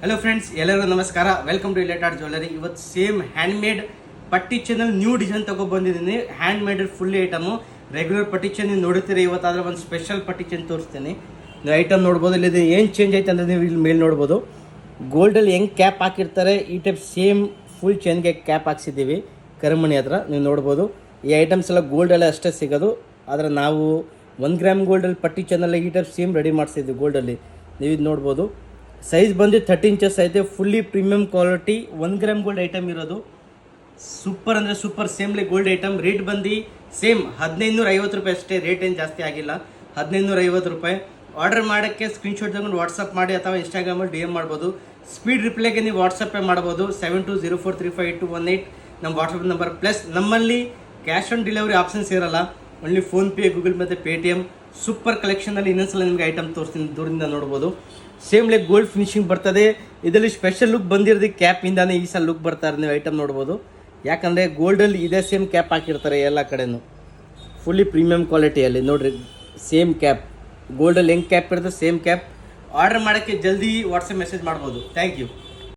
Hello friends, ಎಲ್ಲರಿಗೂ ನಮಸ್ಕಾರ. Welcome to elite art jewellery. ಇವತ್ತು ಸೇಮ್ ಹ್ಯಾಂಡ್ ಮೇಡ್ ಪಟ್ಟಿ ಚೈನಲ್ಲಿ ನ್ಯೂ ಡಿಸೈನ್ ತಗೊಬಂದಿದ್ದೀನಿ. Handmade full item. Regular ಪಟ್ಟಿ ಚೈನ್ ನೀವು ನೋಡುತ್ತೀರಿ, ಇವತ್ತಾದ್ರೆ ಒಂದು ಸ್ಪೆಷಲ್ ಪಟ್ಟಿ ಚೈನ್ ತೋರಿಸ್ತೀನಿ. ನೀವು ಐಟಮ್ ನೋಡ್ಬೋದು. ಇಲ್ಲಿ ಏನು ಚೇಂಜ್ ಆಯ್ತು ಅಂದರೆ ನೀವು ಇಲ್ಲಿ ಮೇಲೆ ನೋಡ್ಬೋದು. ಗೋಲ್ಡಲ್ಲಿ ಹೆಂಗೆ ಕ್ಯಾಪ್ ಹಾಕಿರ್ತಾರೆ ಈ ಟೈಪ್ ಸೇಮ್ ಫುಲ್ ಚೈನ್ಗೆ ಕ್ಯಾಪ್ ಹಾಕ್ಸಿದ್ದೀವಿ ಕರಿಮಣಿ ಹತ್ರ. ನೀವು ನೋಡ್ಬೋದು ಈ ಐಟಮ್ಸ್ ಎಲ್ಲ ಗೋಲ್ಡಲ್ಲೇ ಅಷ್ಟೇ ಸಿಗೋದು. ಆದರೆ ನಾವು 1 ಗ್ರಾಮ್ ಗೋಲ್ಡಲ್ಲಿ ಪಟ್ಟಿ ಚೈನಲ್ಲಿ ಈ ಟೈಪ್ ಸೇಮ್ ರೆಡಿ ಮಾಡಿಸಿದ್ವಿ ಗೋಲ್ಡಲ್ಲಿ. ನೀವು ಇದು ನೋಡ್ಬೋದು. ಸೈಜ್ ಬಂದು 30 ಇಂಚಸ್ ಐತೆ. Fully premium quality 1 gram gold item ಇರೋದು. ಸೂಪರ್ ಅಂದರೆ ಸೂಪರ್ ಸೇಮ್ಲಿ ಗೋಲ್ಡ್ ಐಟಮ್. ರೇಟ್ ಬಂದು ಸೇಮ್ 1550 ರೂಪಾಯಿ ಅಷ್ಟೇ. ರೇಟ್ ಏನು ಜಾಸ್ತಿ ಆಗಿಲ್ಲ, 1550 ರೂಪಾಯಿ. ಆರ್ಡರ್ ಮಾಡೋಕ್ಕೆ ಸ್ಕ್ರೀನ್ಶಾಟ್ ತಗೊಂಡು ವಾಟ್ಸಪ್ ಮಾಡಿ ಅಥವಾ ಇನ್ಸ್ಟಾಗ್ರಾಮಲ್ಲಿ DM ಮಾಡ್ಬೋದು. ಸ್ಪೀಡ್ ರಿಪ್ಲೈಗೆ ನೀವು ವಾಟ್ಸಪ್ಪೇ ಮಾಡ್ಬೋದು. 7204358218 ನಮ್ಮ ವಾಟ್ಸಪ್ ನಂಬರ್. ಪ್ಲಸ್ ನಮ್ಮಲ್ಲಿ ಕ್ಯಾಶ್ ಆನ್ ಡೆಲಿವರಿ ಆಪ್ಷನ್ಸ್ ಇರೋಲ್ಲ, ಓನ್ಲಿ ಫೋನ್ಪೇ, ಗೂಗಲ್ ಮತ್ತು ಪೇಟಿಎಮ್. ಸೂಪರ್ ಕಲೆಕ್ಷನಲ್ಲಿ ಇನ್ನೊಂದ್ಸಲ ನಿಮಗೆ ಐಟಮ್ ತೋರಿಸ್ತೀನಿ, ದೂರದಿಂದ ನೋಡ್ಬೋದು. ಸೇಮ್ ಲೈಕ್ ಗೋಲ್ಡ್ ಫಿನಿಶಿಂಗ್ ಬರ್ತದೆ. ಇದರಲ್ಲಿ ಸ್ಪೆಷಲ್ ಲುಕ್ ಬಂದಿರೋದು ಕ್ಯಾಪಿಂದಾನೆ ಈ ಸಲ ಲುಕ್ ಬರ್ತಾರೆ. ನೀವು ಐಟಮ್ ನೋಡ್ಬೋದು. ಯಾಕಂದರೆ ಗೋಲ್ಡಲ್ಲಿ ಇದೇ ಸೇಮ್ ಕ್ಯಾಪ್ ಹಾಕಿರ್ತಾರೆ ಎಲ್ಲ ಕಡೆನೂ. ಫುಲ್ಲಿ ಪ್ರೀಮಿಯಂ ಕ್ವಾಲಿಟಿಯಲ್ಲಿ ನೋಡಿರಿ, ಸೇಮ್ ಕ್ಯಾಪ್. ಗೋಲ್ಡಲ್ಲಿ ಹೆಂಗೆ ಕ್ಯಾಪ್ ಇರುತ್ತೆ ಸೇಮ್ ಕ್ಯಾಪ್. ಆರ್ಡರ್ ಮಾಡೋಕ್ಕೆ ಜಲ್ದಿ ವಾಟ್ಸಪ್ ಮೆಸೇಜ್ ಮಾಡ್ಬೋದು. Thank you.